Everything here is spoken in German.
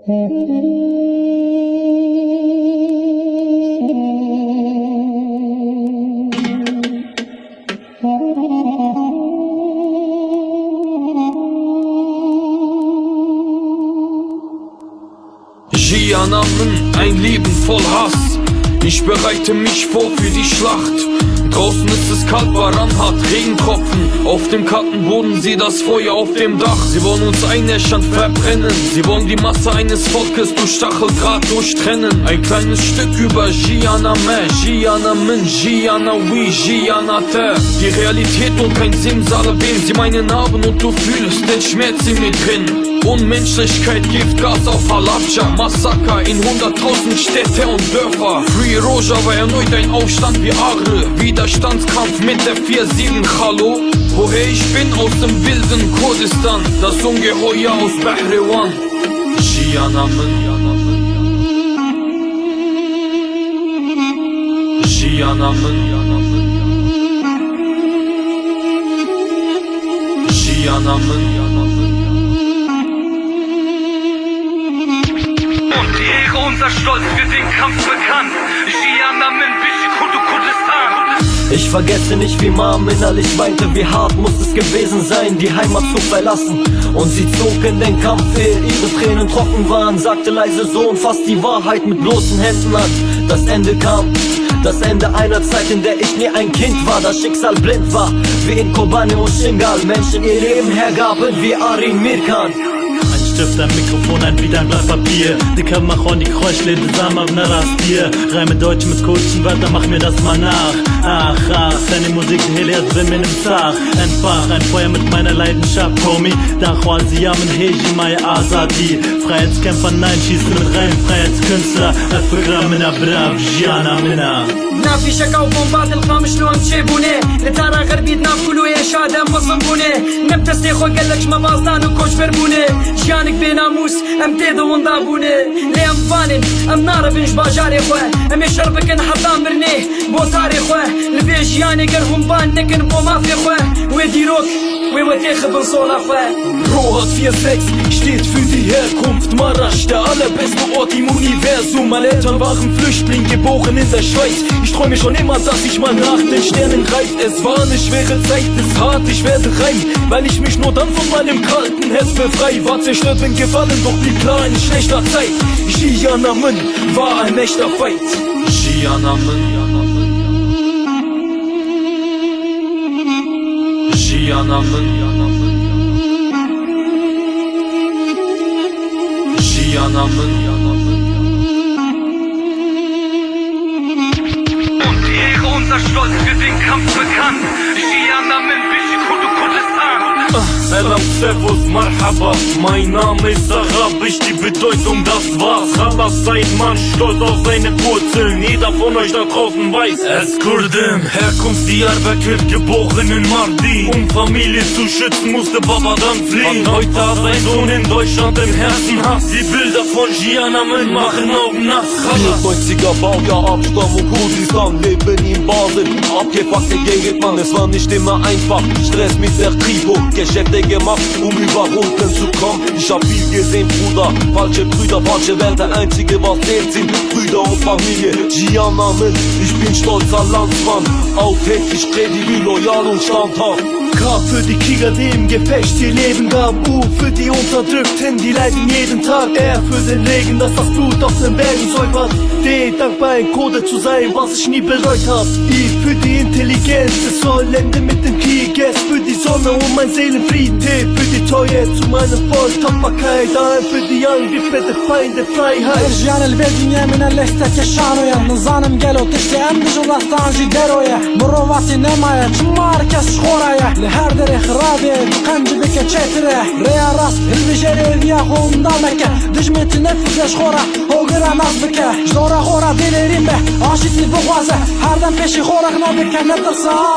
Jianamen, ein Leben voll Hass. Ich bereite mich vor für die Schlacht. Draußen ist es kalt, Baran hat Regentropfen. Auf dem kalten Boden, sieh das Feuer auf dem Dach. Sie wollen uns einäschern, verbrennen. Sie wollen die Masse eines Volkes durch Stacheldraht durchtrennen. Ein kleines Stück über Jianamen, Jianamen, Jianawi, Jianate. Die Realität und kein Simsalabim. Sie meinen Narben und du fühlst den Schmerz in mir drin. Unmenschlichkeit, Giftgas auf Halabja. Massaker in 100.000 Städte und Dörfer. Free Roja war erneut ein Aufstand wie Agre. Widerstandskampf mit der 4-7 Hallo. Woher ich bin, aus dem wilden Kurdistan. Das Ungeheuer aus Bahrewan. Jianamen, Jianamen, Jianamen. Unser Stolz für den Kampf bekannt. Jianamen, Bishikudu, Kurdistan. Ich vergesse nicht, wie Mom innerlich weinte. Wie hart muss es gewesen sein, die Heimat zu verlassen. Und sie zog in den Kampf, ehe ihre Tränen trocken waren. Sagte leise Sohn, fass die Wahrheit mit bloßen Händen an. Das Ende kam, das Ende einer Zeit, in der ich nie ein Kind war. Das Schicksal blind war, wie in Kobane und Shingal. Menschen ihr Leben hergaben, wie Arin Mirkan. Stift, ein Mikrofon, ein Beat, ein Blatt Papier. Dicker Machon, die Kreuzschläge zusammen auf einer Rastier. Reime Deutsch mit kurzen Wörtern, mach mir das mal nach. Ach, deine Musik heliert bin mir im Zach. Entfach, ein Feuer mit meiner Leidenschaft, Homie. Dachwa, Siamen, Heji, Mai, Azadi. Freiheitskämpfer, nein, schießen mit rein. Freiheitskünstler, Al-Fikra, Minna, Brav, Jianamen. نافي شكا وبومبات القام شلون تشيبوني لترى غربيت ناف كلو يا شادم مصبوني نبتسي خو قالك ما باصدان وكوش بربوني جانك بناموس ام تيدو وندابوني لي ام فانن ام نار بنش باجاري خواه ام يشربك نحطام برنيه بو تاري خواه لبي جياني قرهم بان نكن بو مافي خواه ويديروك ويوتيخ بنصولا خواه Rohat 4-6 steht für die Herkunft. Marasch, der allerbeste Ort im Universum. Meine Eltern waren Flüchtling, geboren in der Schweiz. Ich träume schon immer, dass ich mal nach den Sternen greif. Es war eine schwere Zeit, es hart, ich werde rein, weil ich mich nur dann von meinem kalten Herz befrei. War zerstört, bin gefallen, doch blieb klar in schlechter Zeit. Jianamen war ein echter Fight. Jianamen, Jianamen, Jianamen. Und die Ehre, unser Stolz für den Kampf bekannt. Jianamen, Bishikudu, Kurdistan. Salam, Servus, Marhaba. Mein Name ist Arab, die Bedeutung, das war's. Khalas, seid man stolz auf seine Wurzeln. Jeder von euch da draußen weiß es. Kurden, Herkunft Diyarbakir, geboren in Mardi. Um Familie zu schützen, musste Baba dann fliehen. Von heute hat sein Sohn in Deutschland im Herzen Hass. Die Bilder von Jianamen machen Augen nass. 94er Baujahr, Abstammung Kurdistan, leben in Basel. Abgefuckte Gegend, Mann, es war nicht immer einfach. Stress mit der Kripo, Geschäfte gemacht, um über Runden zu kommen. Ich hab viel gesehen, Bruder, falsche Brüder, falsche Werte. Einzige was zählt sind Brüder und Familie. Jianamen, ich bin stolzer Landsmann, authentisch, kredibil, loyal und standhaft. K für die Krieger, die im Gefecht ihr Leben gaben. U für die Unterdrückten, die leiden jeden Tag. R für den Regen, dass das Blut auf den Bergen säubert. D, dankbar ein Kurde zu sein, was ich nie bereut hab. I für die Intelligenz, es soll enden mit dem Krieg. S für die Sonne und mein Seelenfrieden. T für die Treue zu meinem Volk, Tapferkeit. A für die Angriffe der Feinde, Freiheit. ارجعنا البلدية من الليستة كشانوية نظام قالوا تشتي امدج ولاستانجي داروية مرواتي نماية جمار كاس شخوراية لهار دري خرابي تقنج بك تشاتره ريا راس البجاري دياخو مضامك دجمي تنفذ شخورة هو قرا ناس بك جدورة خورة ديلي ريمبه عاشتني بغوازة هاردن بيشي خورة غنابك ندرسها